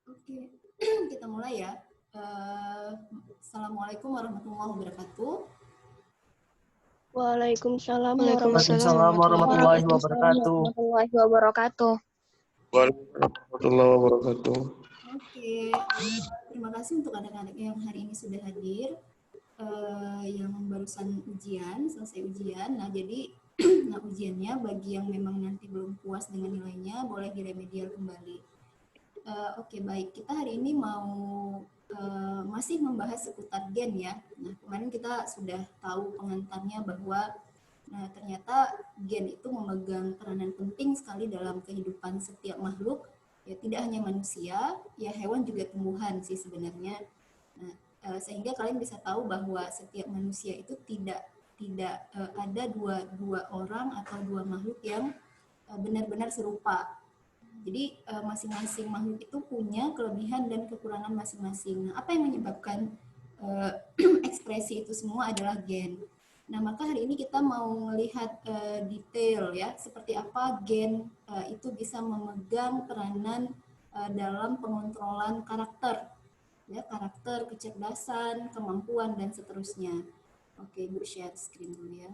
Oke, kita mulai ya. Assalamualaikum warahmatullahi wabarakatuh. Waalaikumsalam Waalaikumsalam warahmatullahi wabarakatuh. Warahmatullahi wabarakatuh. Oke, terima kasih untuk anak-anak yang hari ini sudah hadir, yang barusan selesai ujian. Nah, jadi nah ujiannya bagi yang memang nanti belum puas dengan nilainya boleh diremedial kembali. Oke, baik. Kita hari ini mau masih membahas seputar gen ya. Nah, kemarin kita sudah tahu pengantarnya bahwa ternyata gen itu memegang peranan penting sekali dalam kehidupan setiap makhluk, ya tidak hanya manusia, ya hewan juga tumbuhan sih sebenarnya. Nah, sehingga kalian bisa tahu bahwa setiap manusia itu tidak ada dua orang atau dua makhluk yang benar-benar serupa. Jadi masing-masing makhluk itu punya kelebihan dan kekurangan masing-masing. Nah, apa yang menyebabkan ekspresi itu semua adalah gen. Nah, maka hari ini kita mau melihat detail ya, seperti apa gen itu bisa memegang peranan dalam pengontrolan karakter, ya, karakter, kecerdasan, kemampuan, dan seterusnya. Oke, Ibu share screen dulu ya.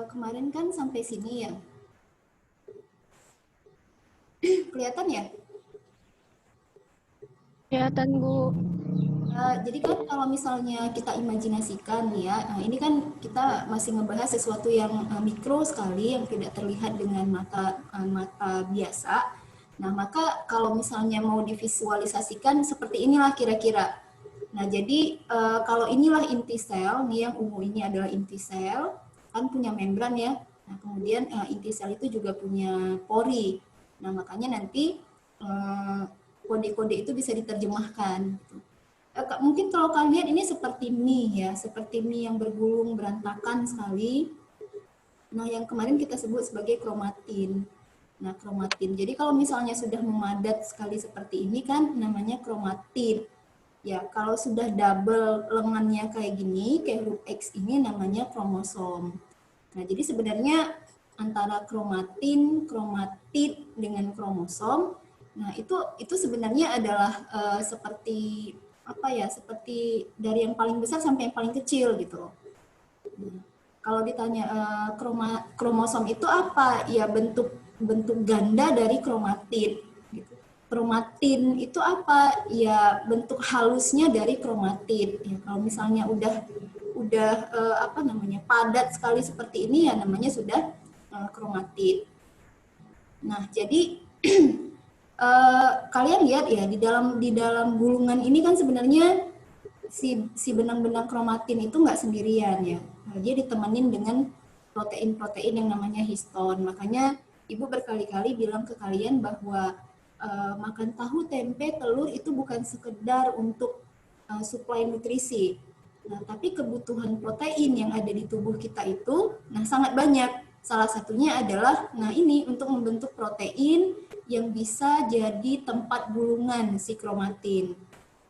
Kemarin kan sampai sini ya. Kelihatan ya? Kelihatan, Bu. Jadi kan kalau misalnya kita imajinasikan ya, ini kan kita masih ngebahas sesuatu yang mikro sekali, yang tidak terlihat dengan mata biasa. Nah, maka kalau misalnya mau divisualisasikan seperti inilah kira-kira. Nah, jadi kalau inilah inti sel, nih yang ungu ini adalah inti sel, kan punya membran ya. Nah, kemudian inti sel itu juga punya pori. Nah, makanya nanti kode-kode itu bisa diterjemahkan. Gitu. Mungkin kalau kalian ini seperti mie ya, seperti mie yang bergulung berantakan sekali. Nah, yang kemarin kita sebut sebagai kromatin. Nah, kromatin. Jadi kalau misalnya sudah memadat sekali seperti ini kan namanya kromatin. Ya, kalau sudah double lengannya kayak gini, kayak huruf X ini namanya kromosom. Nah, jadi sebenarnya antara kromatin, kromatid dengan kromosom, nah itu sebenarnya adalah seperti apa ya, seperti dari yang paling besar sampai yang paling kecil gitu. Nah, kalau ditanya kromosom itu apa? Ya bentuk ganda dari kromatid. Gitu. Kromatin itu apa? Ya bentuk halusnya dari kromatid. Ya, kalau misalnya udah apa namanya padat sekali seperti ini ya namanya sudah kromatid. Nah, jadi kalian lihat ya di dalam gulungan ini kan sebenarnya si benang-benang kromatin itu nggak sendirian ya. Nah, dia ditemenin dengan protein-protein yang namanya histon. Makanya Ibu berkali-kali bilang ke kalian bahwa makan tahu, tempe, telur itu bukan sekedar untuk suplai nutrisi. Nah, tapi kebutuhan protein yang ada di tubuh kita itu sangat banyak. Salah satunya adalah ini untuk membentuk protein yang bisa jadi tempat gulungan si kromatin.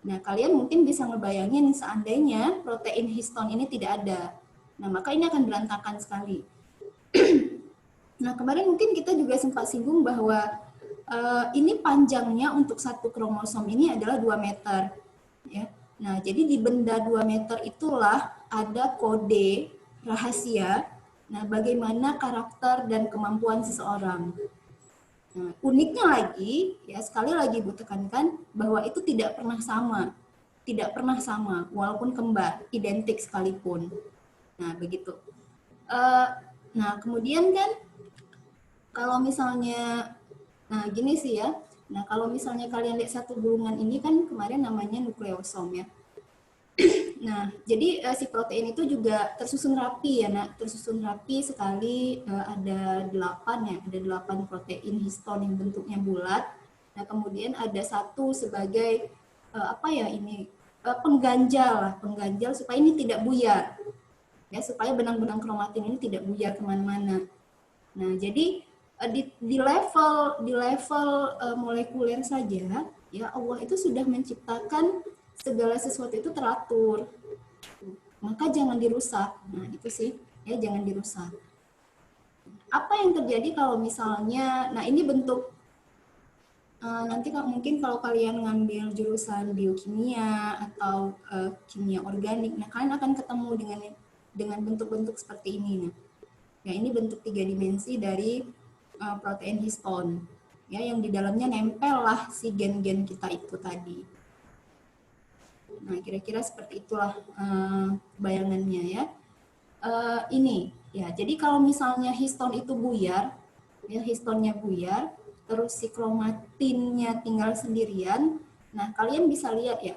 Nah, kalian mungkin bisa ngebayangin seandainya protein histon ini tidak ada. Nah, maka ini akan berantakan sekali. Nah, kemarin mungkin kita juga sempat singgung bahwa ini panjangnya untuk satu kromosom ini adalah 2 meter. Ya. Nah, jadi di benda 2 meter itulah ada kode rahasia. Nah, bagaimana karakter dan kemampuan seseorang. Nah, uniknya lagi, ya sekali lagi Bu tekankan bahwa itu tidak pernah sama. Tidak pernah sama, walaupun kembar, identik sekalipun. Nah, begitu. Nah, kemudian kan, kalau misalnya, nah gini sih ya, nah kalau misalnya kalian lihat satu gulungan ini kan kemarin namanya nukleosom ya. Nah, jadi si protein itu juga tersusun rapi ya, nak. Tersusun rapi sekali, ada 8 ya, ada 8 protein histon yang bentuknya bulat. Nah, kemudian ada satu sebagai apa ya ini pengganjal supaya ini tidak buyar, ya supaya benang-benang kromatin ini tidak buyar kemana-mana. Nah, jadi Di level molekuler saja, ya Allah itu sudah menciptakan segala sesuatu itu teratur. Maka jangan dirusak. Nah, itu sih, ya jangan dirusak. Apa yang terjadi kalau misalnya, nah ini bentuk nanti mungkin kalau kalian ngambil jurusan biokimia atau kimia organik, nah kalian akan ketemu dengan bentuk-bentuk seperti ini. Nah, ya ini bentuk 3 dimensi dari protein histon, ya yang di dalamnya nempel lah si gen-gen kita itu tadi. Nah, kira-kira seperti itulah bayangannya ya. Ini ya, jadi kalau misalnya histon itu buyar, ya histonnya buyar, terus si kromatinnya tinggal sendirian. Nah, kalian bisa lihat ya.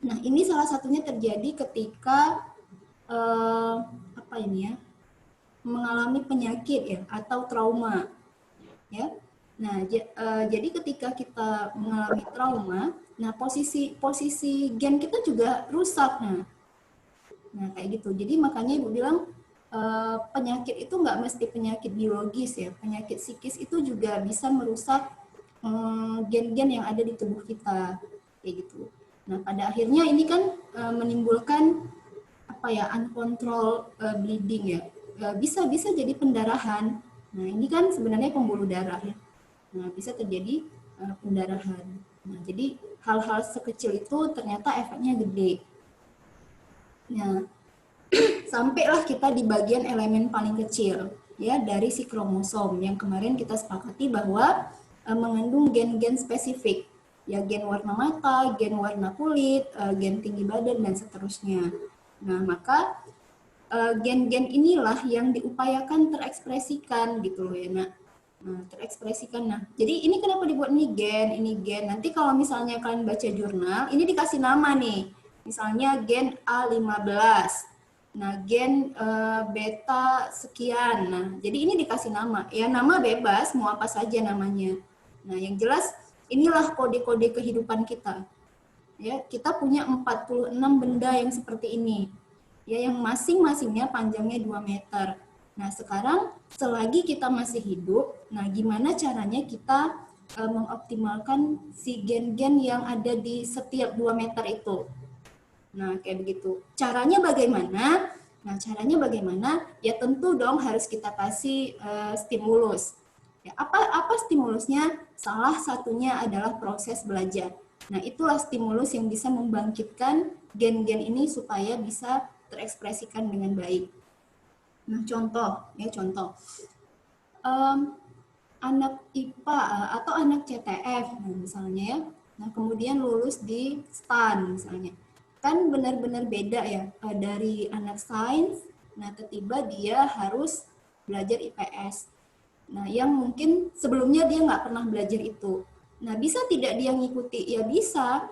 Nah, ini salah satunya terjadi ketika apa ini ya? Mengalami penyakit ya atau trauma. Ya. Nah, jadi ketika kita mengalami trauma, nah posisi gen kita juga rusak. Nah kayak gitu. Jadi makanya Ibu bilang penyakit itu nggak mesti penyakit biologis ya. Penyakit psikis itu juga bisa merusak gen-gen yang ada di tubuh kita kayak gitu. Nah pada akhirnya ini kan menimbulkan apa ya, uncontrolled bleeding ya. Bisa jadi pendarahan. Nah ini kan sebenarnya pembuluh darah ya. Nah bisa terjadi pendarahan. Nah jadi hal-hal sekecil itu ternyata efeknya gede. Nah, sampailah kita di bagian elemen paling kecil ya dari si kromosom yang kemarin kita sepakati bahwa mengandung gen-gen spesifik, ya gen warna mata, gen warna kulit, gen tinggi badan dan seterusnya. Nah, maka gen-gen inilah yang diupayakan terekspresikan gitu loh ya, Nak. Nah, terekspresikan. Nah, jadi ini kenapa dibuat ini gen. Nanti kalau misalnya kalian baca jurnal, ini dikasih nama nih. Misalnya gen A15. Nah, gen beta sekian. Nah, jadi ini dikasih nama. Ya, nama bebas, mau apa saja namanya. Nah, yang jelas inilah kode-kode kehidupan kita. Ya, kita punya 46 benda yang seperti ini. Ya, yang masing-masingnya panjangnya 2 meter. Nah, sekarang selagi kita masih hidup, nah gimana caranya kita mengoptimalkan si gen-gen yang ada di setiap 2 meter itu. Nah, kayak begitu. Caranya bagaimana? Nah, caranya bagaimana? Ya tentu dong harus kita kasih stimulus. Ya, apa stimulusnya? Salah satunya adalah proses belajar. Nah, itulah stimulus yang bisa membangkitkan gen-gen ini supaya bisa terekspresikan dengan baik. Nah, contoh. Anak IPA atau anak CTF misalnya ya. Nah, kemudian lulus di STAN misalnya. Kan benar-benar beda ya dari anak sains. Nah, tiba-tiba dia harus belajar IPS. Nah, yang mungkin sebelumnya dia nggak pernah belajar itu. Nah, bisa tidak dia ngikuti? Ya bisa.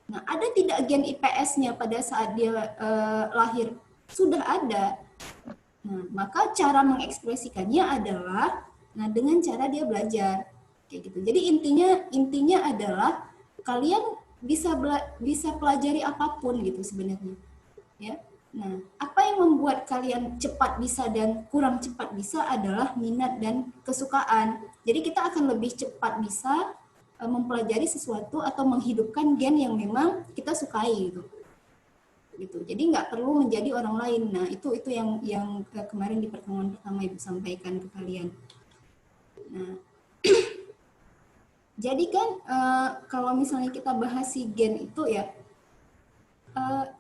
Nah, ada tidak gen IPS-nya pada saat dia lahir? Sudah ada. Nah, maka cara mengekspresikannya adalah dengan cara dia belajar kayak gitu. Jadi intinya adalah kalian bisa pelajari apapun gitu sebenarnya. Ya. Nah, apa yang membuat kalian cepat bisa dan kurang cepat bisa adalah minat dan kesukaan. Jadi kita akan lebih cepat bisa mempelajari sesuatu atau menghidupkan gen yang memang kita sukai gitu. Jadi nggak perlu menjadi orang lain. Nah, itu yang kemarin di pertemuan pertama Ibu sampaikan ke kalian. Nah, jadi kan kalau misalnya kita bahas si gen itu ya,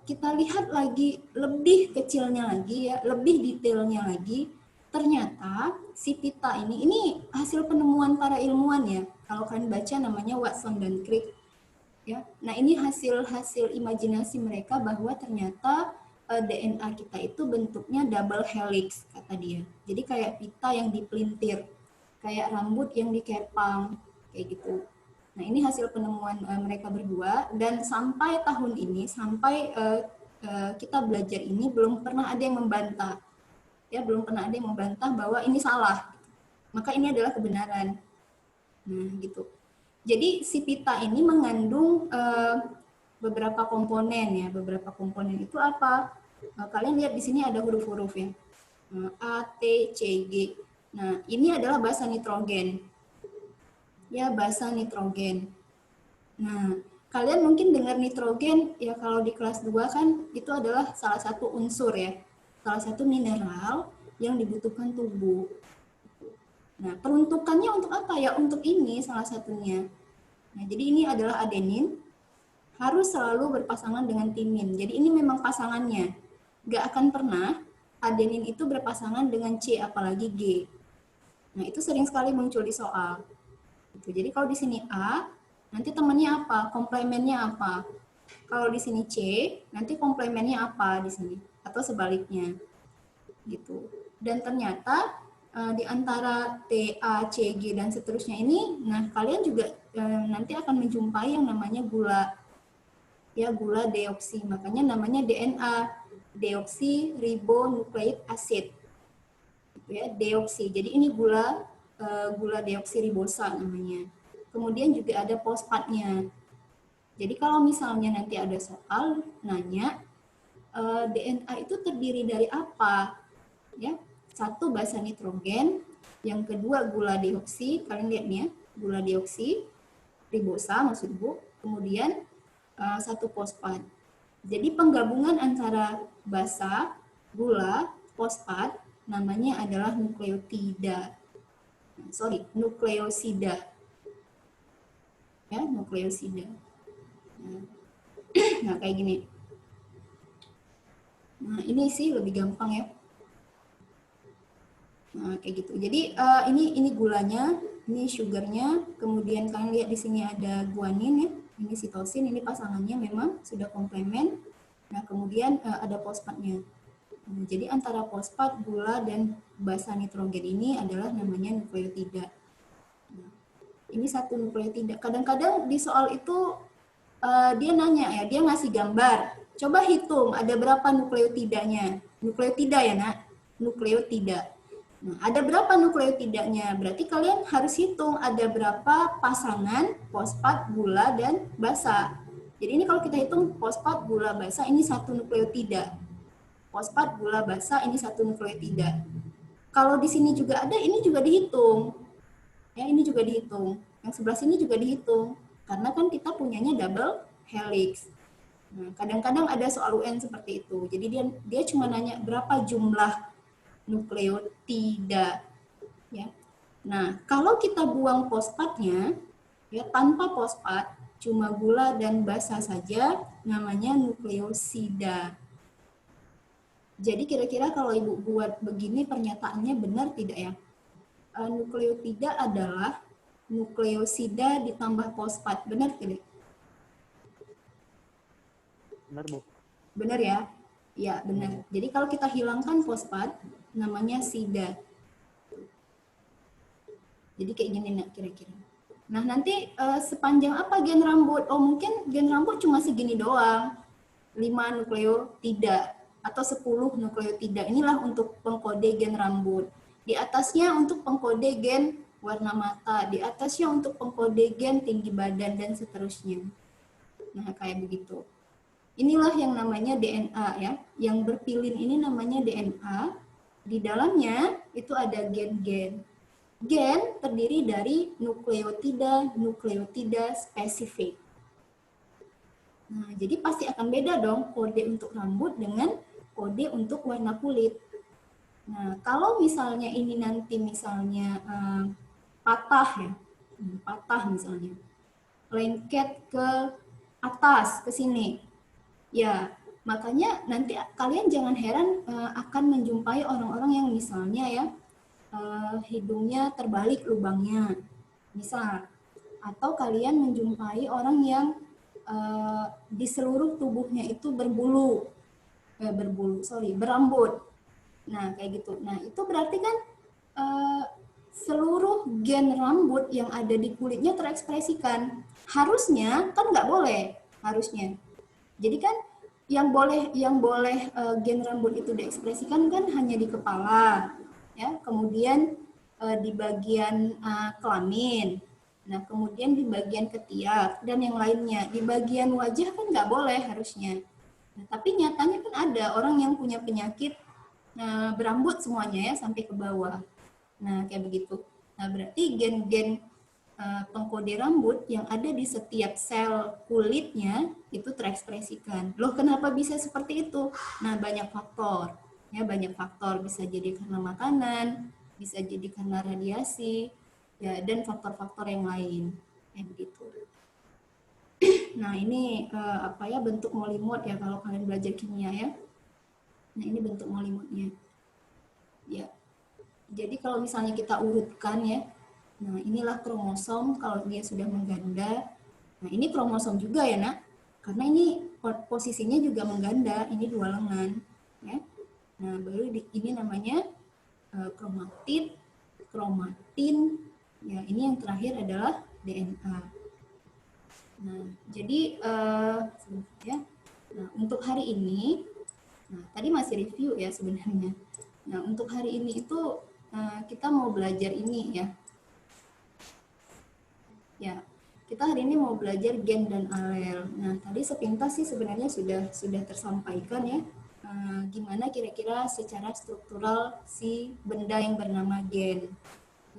kita lihat lagi lebih kecilnya lagi ya, lebih detailnya lagi. Ternyata si pita ini hasil penemuan para ilmuwan ya. Kalau kalian baca namanya Watson dan Crick. Ya, nah ini hasil imajinasi mereka bahwa ternyata DNA kita itu bentuknya double helix kata dia. Jadi kayak pita yang dipelintir, kayak rambut yang dikepang, kayak gitu. Nah ini hasil penemuan mereka berdua dan sampai tahun ini, sampai kita belajar ini belum pernah ada yang membantah, ya belum pernah ada yang membantah bahwa ini salah. Maka ini adalah kebenaran. Nah gitu. Jadi si pita ini mengandung beberapa komponen ya. Beberapa komponen itu apa? Kalian lihat di sini ada huruf-huruf ya. A, T, C, G. Nah, ini adalah basa nitrogen. Ya, basa nitrogen. Nah, kalian mungkin dengar nitrogen, ya kalau di kelas 2 kan itu adalah salah satu unsur ya. Salah satu mineral yang dibutuhkan tubuh. Nah, peruntukannya untuk apa ya? Untuk ini salah satunya. Nah, jadi ini adalah adenin, harus selalu berpasangan dengan timin. Jadi ini memang pasangannya. Nggak akan pernah adenin itu berpasangan dengan C, apalagi G. Nah, itu sering sekali muncul di soal. Jadi kalau di sini A, nanti temannya apa? Komplemennya apa? Kalau di sini C, nanti komplemennya apa di sini? Atau sebaliknya. Gitu. Dan ternyata di antara T, A, C, G, dan seterusnya ini, nah kalian juga nanti akan menjumpai yang namanya gula. Ya, gula deoksi. Makanya namanya DNA, deoksiribonukleik acid. Gitu ya, deoksi. Jadi ini gula deoksiribosa namanya. Kemudian juga ada fosfatnya. Jadi kalau misalnya nanti ada soal nanya DNA itu terdiri dari apa? Ya, satu basa nitrogen, yang kedua gula deoksi, kalian lihat nih ya, gula deoksi ribosa maksud Bu, kemudian satu fosfat. Jadi penggabungan antara basa, gula, fosfat namanya adalah nukleotida. Nukleosida. Ya, nukleosida. Nah, kayak gini. Nah, ini sih lebih gampang ya. Nah, kayak gitu. Jadi ini gulanya, ini sugarnya, kemudian kalian lihat di sini ada guanin ya, ini sitosin, ini pasangannya memang sudah komplemen. Nah, kemudian ada fosfatnya. Nah, jadi antara fosfat, gula, dan basa nitrogen ini adalah namanya nukleotida. Nah, ini satu nukleotida. Kadang-kadang di soal itu dia nanya ya, dia ngasih gambar. Coba hitung ada berapa nukleotidanya. Nukleotida ya nak, nukleotida. Nah, ada berapa nukleotidanya? Berarti kalian harus hitung ada berapa pasangan fosfat, gula, dan basa. Jadi ini kalau kita hitung fosfat, gula, basa, ini satu nukleotida. Fosfat, gula, basa, ini satu nukleotida. Kalau di sini juga ada, ini juga dihitung. Ya, ini juga dihitung. Yang sebelah sini juga dihitung. Karena kan kita punyanya double helix. Nah, kadang-kadang ada soal UN seperti itu. Jadi dia cuma nanya berapa jumlah nukleotida. Ya. Nah, kalau kita buang fosfatnya, ya tanpa fosfat, cuma gula dan basa saja, namanya nukleosida. Jadi kira-kira kalau Ibu buat begini pernyataannya benar tidak ya? Nukleotida adalah nukleosida ditambah fosfat, benar tidak? Benar, Bu. Benar ya? Ya, benar. Jadi kalau kita hilangkan fosfat, namanya sida. Jadi kayak gini nak kira-kira. Nah, nanti sepanjang apa gen rambut? Oh, mungkin gen rambut cuma segini doang. 5 nukleotida atau 10 nukleotida. Inilah untuk pengkode gen rambut. Di atasnya untuk pengkode gen warna mata, di atasnya untuk pengkode gen tinggi badan dan seterusnya. Nah, kayak begitu. Inilah yang namanya DNA ya. Yang berpilin ini namanya DNA. Di dalamnya itu ada gen-gen. Gen terdiri dari nukleotida spesifik. Nah, jadi pasti akan beda dong kode untuk rambut dengan kode untuk warna kulit. Nah, kalau misalnya ini nanti misalnya patah ya, patah misalnya, lengket ke atas, ke sini, ya makanya nanti kalian jangan heran akan menjumpai orang-orang yang misalnya ya, hidungnya terbalik lubangnya, misal, atau kalian menjumpai orang yang di seluruh tubuhnya itu berambut. Nah, kayak gitu. Nah, itu berarti kan seluruh gen rambut yang ada di kulitnya terekspresikan. Harusnya kan nggak boleh, harusnya. Jadi kan yang boleh gen rambut itu diekspresikan kan hanya di kepala, ya. Kemudian di bagian kelamin. Nah, kemudian di bagian ketiak dan yang lainnya. Di bagian wajah kan nggak boleh harusnya. Nah, tapi nyatanya kan ada orang yang punya penyakit berambut semuanya ya sampai ke bawah. Nah, kayak begitu. Nah, berarti gen-gen pengkode rambut yang ada di setiap sel kulitnya itu terekspresikan. Loh, kenapa bisa seperti itu? Nah, banyak faktor. Ya, banyak faktor. Bisa jadi karena makanan, bisa jadi karena radiasi, ya, dan faktor-faktor yang lain. Kayak begitu. Nah, ini apa ya, bentuk molimod ya kalau kalian belajar kimia ya. Nah, ini bentuk molimodnya. Ya. Jadi kalau misalnya kita urutkan ya, nah inilah kromosom kalau dia sudah mengganda. Nah ini kromosom juga ya nak, karena ini posisinya juga mengganda, ini dua lengan. Ya. Nah baru ini namanya kromatid, kromatin. Ya ini yang terakhir adalah DNA. Nah jadi ya. Nah untuk hari ini, nah tadi masih review ya sebenarnya. Nah untuk hari ini itu kita mau belajar ini ya. Ya, kita hari ini mau belajar gen dan alel. Nah, tadi sepintas sih sebenarnya sudah tersampaikan ya. Gimana kira-kira secara struktural si benda yang bernama gen.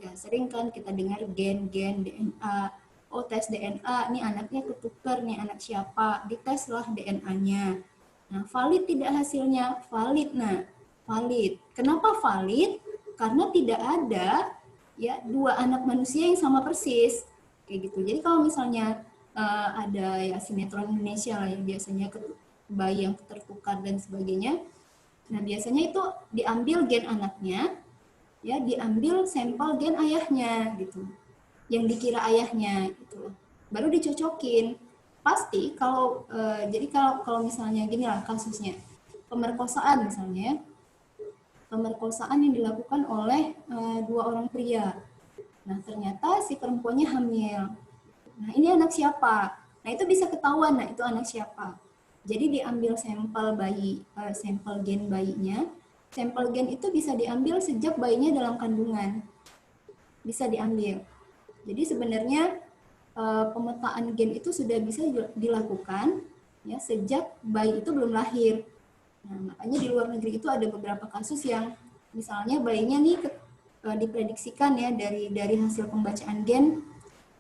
Ya, sering kan kita dengar gen DNA. Oh, tes DNA, nih anaknya ketukar, nih anak siapa? Diteslah DNA-nya. Nah, valid tidak hasilnya? Valid. Nah, valid. Kenapa valid? Karena tidak ada ya dua anak manusia yang sama persis kayak gitu. Jadi kalau misalnya ada ya sinetron Indonesia lah yang biasanya bayi yang tertukar dan sebagainya, nah biasanya itu diambil gen anaknya, ya diambil sampel gen ayahnya gitu, yang dikira ayahnya gitu, baru dicocokin. Pasti kalau jadi kalau misalnya gini lah kasusnya pemerkosaan misalnya, pemerkosaan yang dilakukan oleh dua orang pria. Nah, ternyata si perempuannya hamil. Nah, ini anak siapa? Nah, itu bisa ketahuan, nah itu anak siapa. Jadi diambil sampel bayi, sampel gen bayinya. Sampel gen itu bisa diambil sejak bayinya dalam kandungan. Bisa diambil. Jadi sebenarnya pemetaan gen itu sudah bisa dilakukan ya sejak bayi itu belum lahir. Nah, makanya di luar negeri itu ada beberapa kasus yang misalnya bayinya nih diprediksikan ya dari hasil pembacaan gen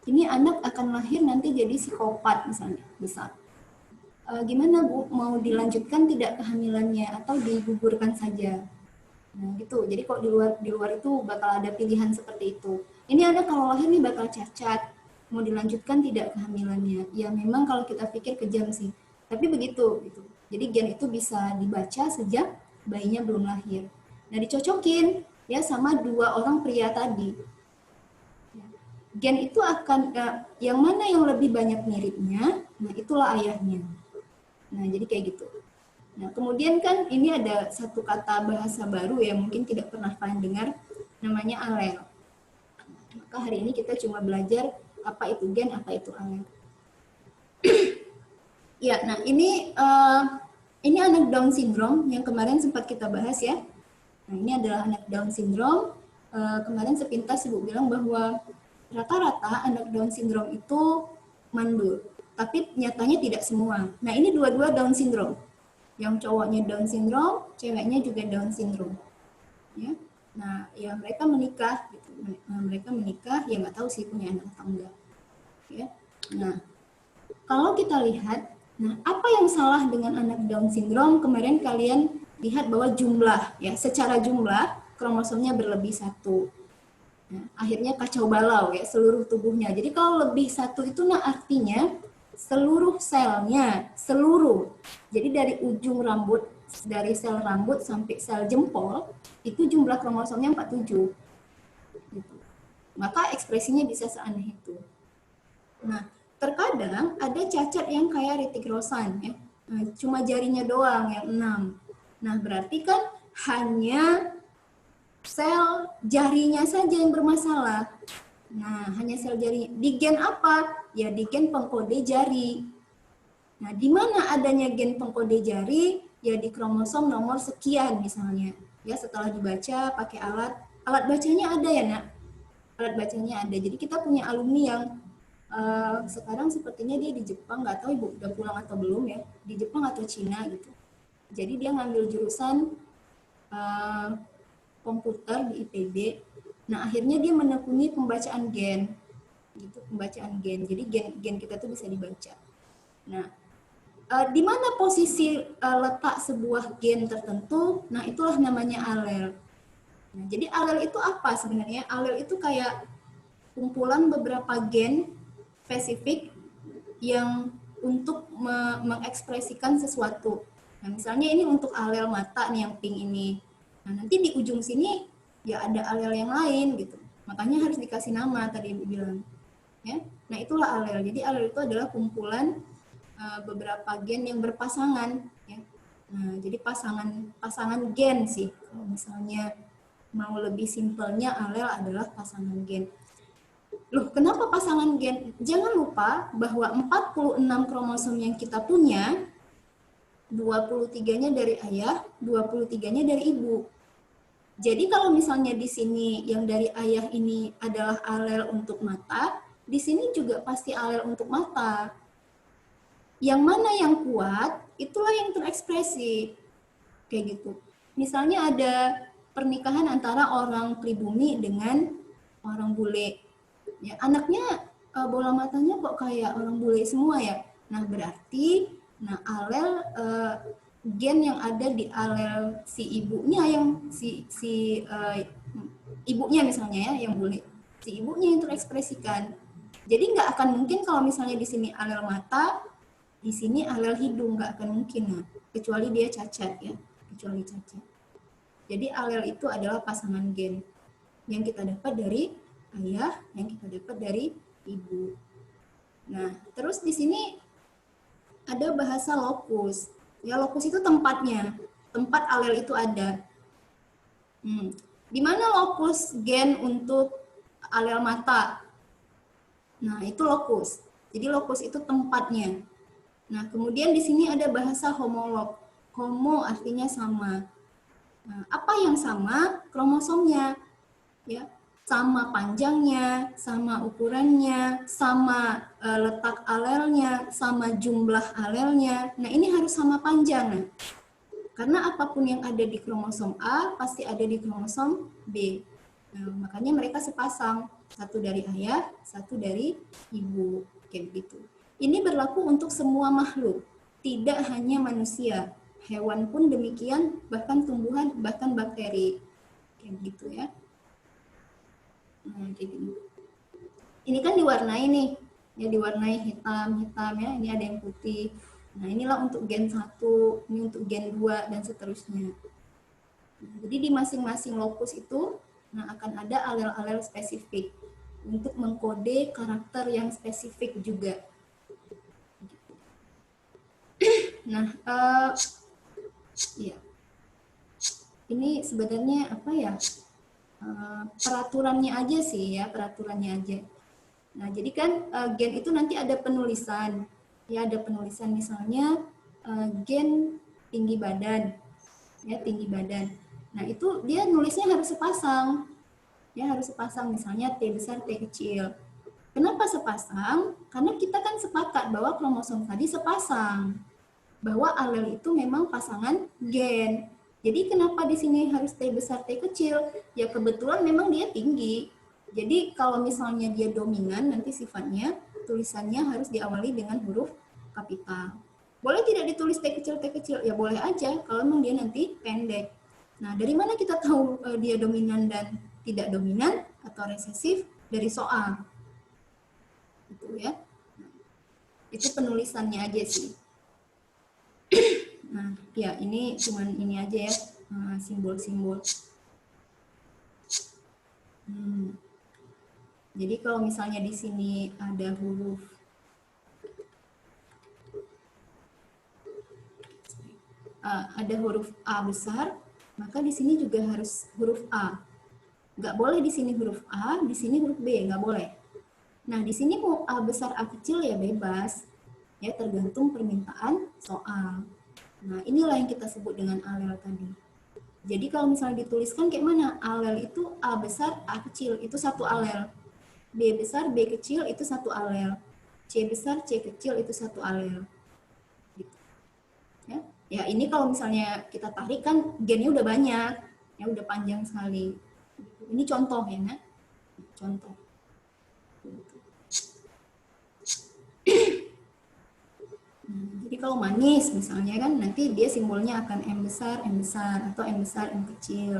ini anak akan lahir nanti jadi psikopat misalnya, bisa. Gimana Bu, mau dilanjutkan tidak kehamilannya atau digugurkan saja? Nah, gitu. Jadi kok di luar itu bakal ada pilihan seperti itu. Ini anak kalau lahir nih bakal cacat. Mau dilanjutkan tidak kehamilannya? Ya memang kalau kita pikir kejam sih. Tapi begitu gitu. Jadi gen itu bisa dibaca sejak bayinya belum lahir. Nah, dicocokin ya sama dua orang pria tadi. Gen itu akan yang mana yang lebih banyak miripnya, nah itulah ayahnya. Nah, jadi kayak gitu. Nah, kemudian kan ini ada satu kata bahasa baru ya, mungkin tidak pernah kalian dengar, namanya alel. Maka hari ini kita cuma belajar apa itu gen, apa itu alel. Ya, nah ini anak Down syndrome yang kemarin sempat kita bahas ya. Nah, ini adalah anak Down syndrome. Kemarin sepintas Ibu bilang bahwa rata-rata anak Down syndrome itu mandul, tapi nyatanya tidak semua. Nah, ini dua-dua Down syndrome. Yang cowoknya Down syndrome, ceweknya juga Down syndrome. Ya. Nah, ya mereka menikah gitu. Mereka menikah, ya nggak tahu sih punya anak atau enggak. Ya. Nah, kalau kita lihat, nah apa yang salah dengan anak Down syndrome? Kemarin kalian lihat bahwa jumlah, ya secara jumlah kromosomnya berlebih satu. Nah, akhirnya kacau balau ya seluruh tubuhnya. Jadi kalau lebih satu itu nah artinya seluruh selnya, seluruh. Jadi dari ujung rambut, dari sel rambut sampai sel jempol, itu jumlah kromosomnya 47. Gitu. Maka ekspresinya bisa seaneh itu. Nah, terkadang ada cacat yang kayak Hrithik Roshan ya. Cuma jarinya doang yang 6. Nah, berarti kan hanya sel jarinya saja yang bermasalah. Nah, hanya sel jari. Di gen apa? Ya di gen pengkode jari. Nah, di mana adanya gen pengkode jari? Ya di kromosom nomor sekian misalnya. Ya setelah dibaca pakai alat bacanya ada ya nak? Alat bacanya ada. Jadi kita punya alumni yang sekarang sepertinya dia di Jepang, nggak tahu Ibu udah pulang atau belum ya. Di Jepang atau Cina gitu. Jadi dia ngambil jurusan komputer di IPB. Nah, akhirnya dia menekuni pembacaan gen, gitu, pembacaan gen. Jadi gen kita tuh bisa dibaca. Nah, di mana posisi letak sebuah gen tertentu? Nah, itulah namanya alel. Nah, jadi alel itu apa sebenarnya? Alel itu kayak kumpulan beberapa gen spesifik yang untuk mengekspresikan sesuatu. Nah, misalnya ini untuk alel mata nih yang pink ini. Nah, nanti di ujung sini ya ada alel yang lain gitu. Makanya harus dikasih nama tadi Ibu bilang. Ya. Nah, itulah alel. Jadi alel itu adalah kumpulan beberapa gen yang berpasangan ya. Nah, jadi pasangan gen sih. Kalau misalnya mau lebih simpelnya alel adalah pasangan gen. Loh, kenapa pasangan gen? Jangan lupa bahwa 46 kromosom yang kita punya, 23-nya dari ayah, 23-nya dari ibu. Jadi kalau misalnya di sini yang dari ayah ini adalah alel untuk mata, di sini juga pasti alel untuk mata. Yang mana yang kuat, itulah yang terekspresi. Kayak gitu. Misalnya ada pernikahan antara orang pribumi dengan orang bule. Ya, anaknya bola matanya kok kayak orang bule semua ya. Nah, berarti alel gen yang ada di alel si ibunya yang ibunya misalnya ya yang bule. Si ibunya yang terekspresikan. Jadi nggak akan mungkin kalau misalnya di sini alel mata, di sini alel hidung, nggak akan mungkin, nah, kecuali dia cacat ya, kecuali cacat. Jadi alel itu adalah pasangan gen yang kita dapat dari ayah, yang kita dapat dari ibu. Nah, terus di sini ada bahasa lokus. Ya, lokus itu tempatnya, tempat alel itu ada. Di mana lokus gen untuk alel mata? Nah, itu lokus. Jadi lokus itu tempatnya. Nah, kemudian di sini ada bahasa homolog. Homo artinya sama. Nah, apa yang sama? Kromosomnya. Ya, sama panjangnya, sama ukurannya, sama letak alelnya, sama jumlah alelnya. Nah, ini harus sama panjang. Nah, karena apapun yang ada di kromosom A pasti ada di kromosom B. Nah, makanya mereka sepasang, satu dari ayah, satu dari ibu, kayak gitu. Ini berlaku untuk semua makhluk, tidak hanya manusia. Hewan pun demikian, bahkan tumbuhan, bahkan bakteri, kayak gitu ya. Nah, kayak gini. Ini kan diwarnai nih, ya diwarnai hitam ya. Ini ada yang putih. Nah, inilah untuk gen 1, ini untuk gen 2 dan seterusnya. Nah, jadi di masing-masing lokus itu akan ada alel-alel spesifik untuk mengkode karakter yang spesifik juga. Nah, ya. Ini sebenarnya apa ya? Peraturannya aja sih ya, peraturannya aja. Nah, jadi kan gen itu nanti ada penulisan. Ya, ada penulisan misalnya gen tinggi badan. Ya, tinggi badan. Nah, itu dia nulisnya harus sepasang. Ya, harus sepasang misalnya T besar, T kecil. Kenapa sepasang? Karena kita kan sepakat bahwa kromosom tadi sepasang. Bahwa alel itu memang pasangan gen. Jadi kenapa di sini harus T besar, T kecil? Ya kebetulan memang dia tinggi. Jadi kalau misalnya dia dominan, nanti sifatnya tulisannya harus diawali dengan huruf kapital. Boleh tidak ditulis T kecil? Ya boleh aja, kalau memang dia nanti pendek. Nah, dari mana kita tahu dia dominan dan tidak dominan atau resesif? Dari soal. Gitu ya. Itu penulisannya aja sih. Nah, ya ini cuman ini aja ya, simbol-simbol. Jadi kalau misalnya di sini ada huruf A besar, maka di sini juga harus huruf A. Nggak boleh di sini huruf A, di sini huruf B, nggak boleh. Nah, di sini mau A besar, A kecil ya bebas, ya tergantung permintaan soal. Nah, inilah yang kita sebut dengan alel tadi. Jadi kalau misalnya dituliskan kayak mana? Alel itu A besar, A kecil, itu satu alel. B besar, B kecil, itu satu alel. C besar, C kecil, itu satu alel. Gitu. Ya, ini kalau misalnya kita tarik kan gennya udah banyak, ya udah panjang sekali. Gitu. Ini contoh ya, nah. Contoh. Jadi kalau manis misalnya kan nanti dia simbolnya akan M besar atau M besar M kecil.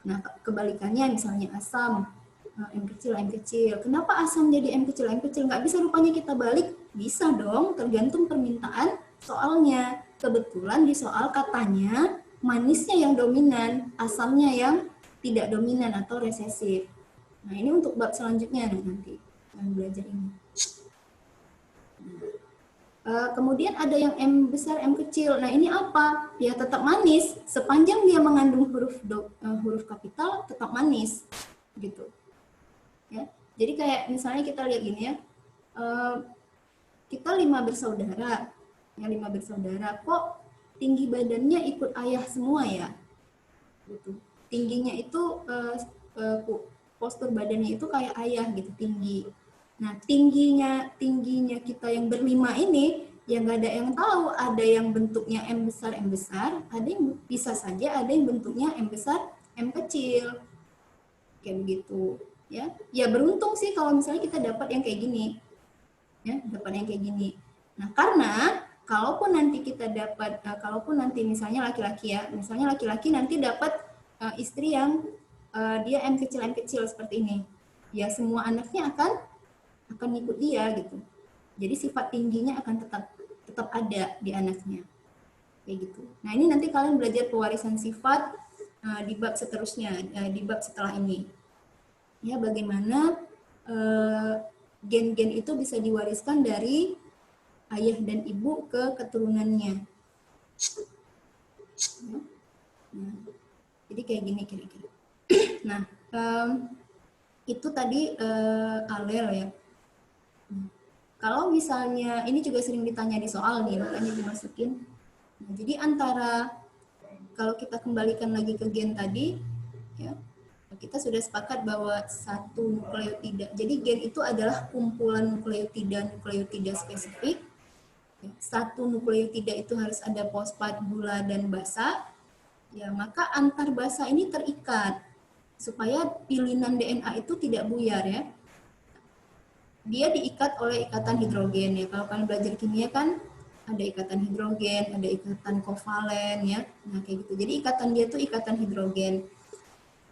Nah kebalikannya misalnya asam M kecil. Kenapa asam jadi M kecil? Nggak bisa rupanya kita balik? Bisa dong, tergantung permintaan soalnya. Kebetulan di soal katanya manisnya yang dominan, asamnya yang tidak dominan atau resesif. Nah ini untuk bab selanjutnya nanti yang belajar ini. Kemudian ada yang M besar, M kecil. Nah ini apa? Ya tetap manis. Sepanjang dia mengandung huruf kapital, tetap manis. Gitu. Ya. Jadi kayak misalnya kita lihat gini ya. Kita 5 bersaudara. Ya 5 bersaudara. Kok tinggi badannya ikut ayah semua ya? Gitu. Tingginya itu, postur badannya itu kayak ayah gitu, tinggi. Nah, tingginya kita yang berlima ini, yang nggak ada yang tahu, ada yang bentuknya M besar, ada yang bisa saja ada yang bentuknya M besar, M kecil. Kayak begitu. Ya, ya beruntung sih kalau misalnya kita dapat yang kayak gini. Ya, dapat yang kayak gini. Nah, karena kalaupun nanti kita dapat, kalaupun nanti misalnya laki-laki ya, misalnya laki-laki nanti dapat istri yang dia M kecil seperti ini. Ya, semua anaknya akan ikut dia gitu. Jadi sifat tingginya akan tetap ada di anaknya. Kayak gitu. Nah, ini nanti kalian belajar pewarisan sifat di bab seterusnya, di bab setelah ini. Ya, bagaimana gen-gen itu bisa diwariskan dari ayah dan ibu ke keturunannya. Nah, jadi kayak gini kira-kira. Nah, itu tadi alel ya. Kalau misalnya, ini juga sering ditanya di soal nih, makanya dimasukin. Nah, jadi antara, kalau kita kembalikan lagi ke gen tadi, ya, kita sudah sepakat bahwa satu nukleotida. Jadi gen itu adalah kumpulan nukleotida spesifik. Satu nukleotida itu harus ada fosfat, gula, dan basa. Ya, maka antar basa ini terikat supaya pilihan DNA itu tidak buyar ya. Dia diikat oleh ikatan hidrogen ya. Kalau kalian belajar kimia kan ada ikatan hidrogen, ada ikatan kovalen ya. Nah kayak gitu. Jadi ikatan dia itu ikatan hidrogen.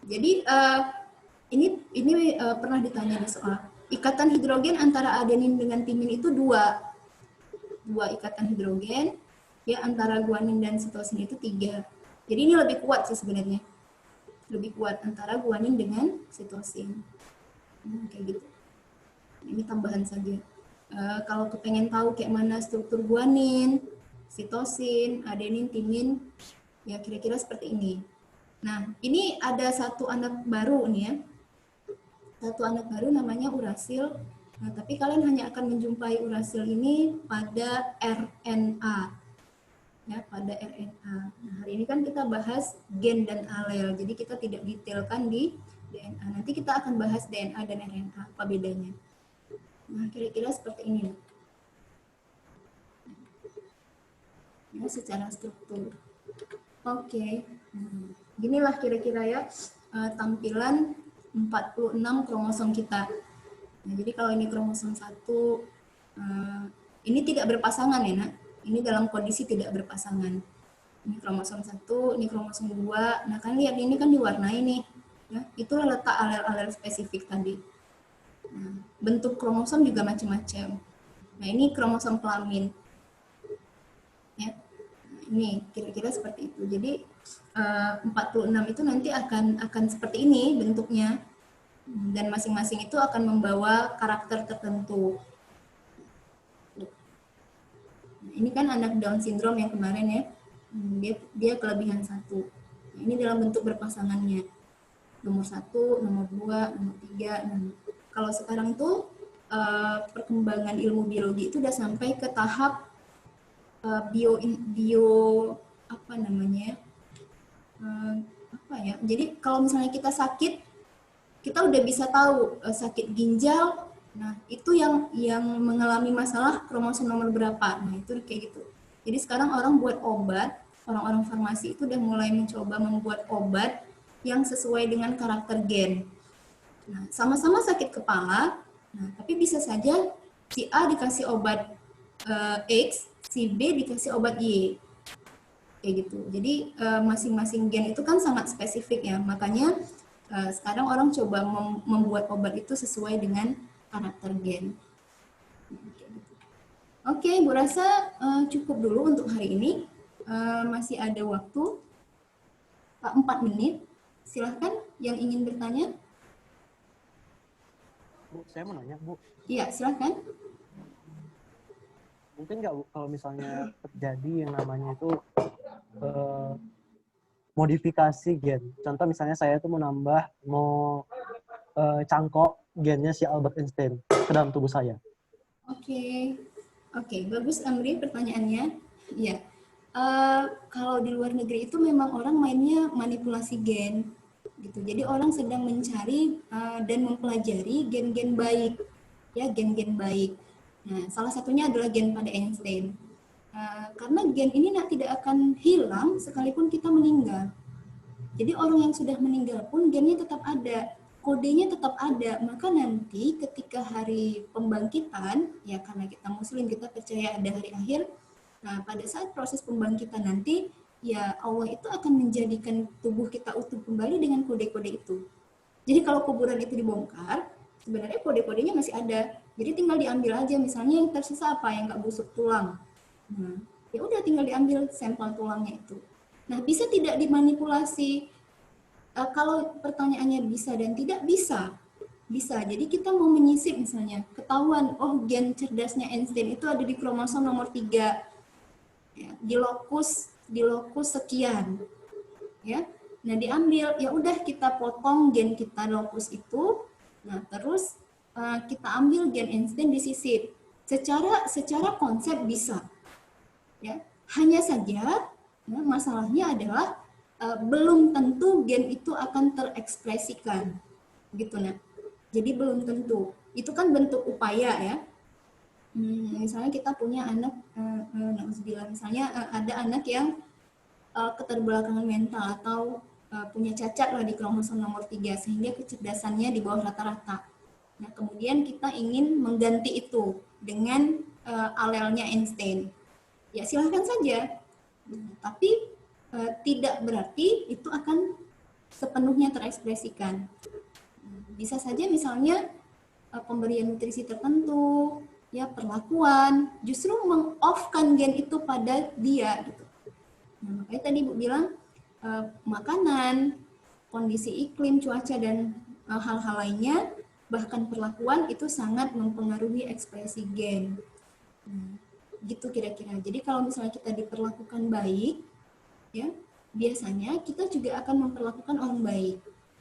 Jadi ini pernah ditanya di soal. Ikatan hidrogen antara adenin dengan timin itu dua ikatan hidrogen. Ya antara guanin dan sitosin itu 3. Jadi ini lebih kuat sih sebenarnya. Lebih kuat antara guanin dengan sitosin. Nah, kayak gitu. Ini tambahan saja. Kalau kepengen tahu kayak mana struktur guanin, sitosin, adenin, timin, ya kira-kira seperti ini. Nah, ini ada satu anak baru nih ya. Satu anak baru namanya urasil. Nah, tapi kalian hanya akan menjumpai urasil ini pada RNA. Ya, pada RNA. Nah, hari ini kan kita bahas gen dan alel. Jadi kita tidak detailkan di DNA. Nanti kita akan bahas DNA dan RNA, apa bedanya. Nah, kira-kira seperti ini. Ya, secara struktur. Oke. Ginilah kira-kira ya tampilan 46 kromosom kita. Nah, jadi kalau ini kromosom 1, ini tidak berpasangan ya, Nak. Ini dalam kondisi tidak berpasangan. Ini kromosom 1, ini kromosom 2. Nah, kan lihat ini kan diwarnai nih. Ya, itulah letak alel-alel spesifik tadi. Nah, bentuk kromosom juga macam-macam. Nah, ini kromosom kelamin. Ya. Nah, ini kira-kira seperti itu. Jadi 46 itu nanti akan seperti ini bentuknya. Dan masing-masing itu akan membawa karakter tertentu. Nah, ini kan anak Down syndrome yang kemarin ya. Dia kelebihan 1. Nah, ini dalam bentuk berpasangannya. Nomor 1, nomor 2, nomor 3. Nah, kalau sekarang tuh perkembangan ilmu biologi itu udah sampai ke tahap jadi kalau misalnya kita sakit, kita udah bisa tahu sakit ginjal. Nah, itu yang mengalami masalah kromosom nomor berapa. Nah, itu kayak gitu. Jadi sekarang orang buat obat, orang-orang farmasi itu udah mulai mencoba membuat obat yang sesuai dengan karakter gen. Nah, sama-sama sakit kepala, nah, tapi bisa saja si A dikasih obat X, si B dikasih obat Y. Kayak gitu. Jadi masing-masing gen itu kan sangat spesifik ya. Makanya sekarang orang coba membuat obat itu sesuai dengan karakter gen. Oke, Bu rasa cukup dulu untuk hari ini. Masih ada waktu 4 menit. Silahkan yang ingin bertanya. Bu, saya mau nanya, Bu. Iya, silahkan. Mungkin nggak, Bu, kalau misalnya terjadi yang namanya itu modifikasi gen. Contoh misalnya saya tuh mau cangkok gennya si Albert Einstein ke dalam tubuh saya. Oke, bagus Amri pertanyaannya. Ya, kalau di luar negeri itu memang orang mainnya manipulasi gen, gitu. Jadi orang sedang mencari dan mempelajari gen-gen baik, ya gen-gen baik. Nah, salah satunya adalah gen pada Einstein. Karena gen ini tidak akan hilang sekalipun kita meninggal. Jadi orang yang sudah meninggal pun gennya tetap ada, kodenya tetap ada. Maka nanti ketika hari pembangkitan, ya karena kita muslim, kita percaya ada hari akhir. Nah, pada saat proses pembangkitan nanti, ya Allah itu akan menjadikan tubuh kita utuh kembali dengan kode-kode itu. Jadi kalau kuburan itu dibongkar, sebenarnya kode-kodenya masih ada. Jadi tinggal diambil aja, misalnya yang tersisa apa, yang nggak busuk tulang. Nah, ya udah tinggal diambil sampel tulangnya itu. Nah, bisa tidak dimanipulasi? Kalau pertanyaannya bisa dan tidak, bisa. Bisa. Jadi kita mau menyisip misalnya, ketahuan, oh gen cerdasnya Einstein itu ada di kromosom nomor 3, ya, di lokus sekian. Ya. Nah, diambil, ya udah kita potong gen kita lokus itu. Nah, terus kita ambil gen Einstein disisip. Secara konsep bisa. Ya, hanya saja masalahnya adalah belum tentu gen itu akan terekspresikan, gitu nah. Jadi belum tentu. Itu kan bentuk upaya ya. Misalnya kita punya anak, misalnya ada anak yang keterbelakangan mental atau punya cacat lah di kromosom nomor 3 sehingga kecerdasannya di bawah rata-rata. Nah, kemudian kita ingin mengganti itu dengan alelnya Einstein. Ya silahkan saja, tapi tidak berarti itu akan sepenuhnya terekspresikan. Bisa saja misalnya pemberian nutrisi tertentu, ya perlakuan, justru meng-off-kan gen itu pada dia. Gitu. Nah, makanya tadi Bu bilang makanan, kondisi iklim, cuaca, dan hal-hal lainnya, bahkan perlakuan itu sangat mempengaruhi ekspresi gen. Gitu kira-kira. Jadi kalau misalnya kita diperlakukan baik, ya biasanya kita juga akan memperlakukan orang baik.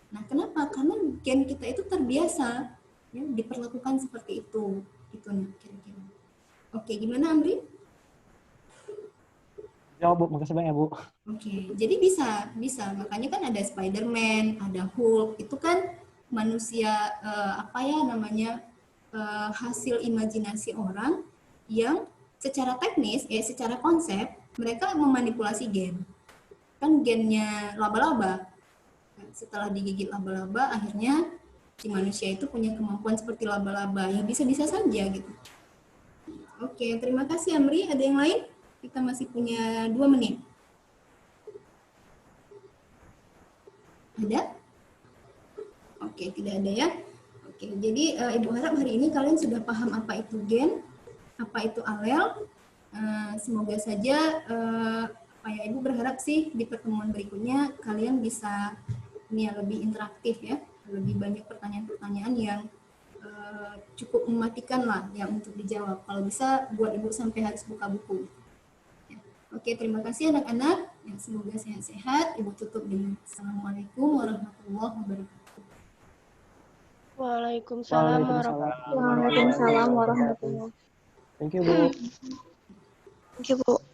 Nah, kenapa? Karena gen kita itu terbiasa ya diperlakukan seperti itu. Gitu nih kira-kira. Oke, gimana Amri? Ya, Bu, makasih banyak, Bu. Oke, jadi bisa. Makanya kan ada Spider-Man, ada Hulk, itu kan manusia hasil imajinasi orang yang secara teknis, secara konsep, mereka memanipulasi gen. Kan gennya laba-laba. Setelah digigit laba-laba, akhirnya si manusia itu punya kemampuan seperti laba-laba. Ya bisa-bisa saja gitu. Oke, terima kasih Amri. Ada yang lain? Kita masih punya 2 menit. Ada? Oke, tidak ada ya. Oke, jadi Ibu harap hari ini kalian sudah paham apa itu gen, apa itu alel. Semoga saja Ibu berharap sih di pertemuan berikutnya kalian bisa lebih interaktif ya, lebih banyak pertanyaan-pertanyaan yang cukup mematikan lah ya untuk dijawab. Kalau bisa buat Ibu sampai harus buka buku. Ya. Oke, terima kasih anak-anak. Ya, semoga sehat-sehat. Ibu tutup dengan Assalamualaikum warahmatullahi wabarakatuh. Waalaikumsalam Waalaikumsalam warahmatullahi wabarakatuh. warahmatullahi wabarakatuh. Thank you, Bu. Thank you, Bu.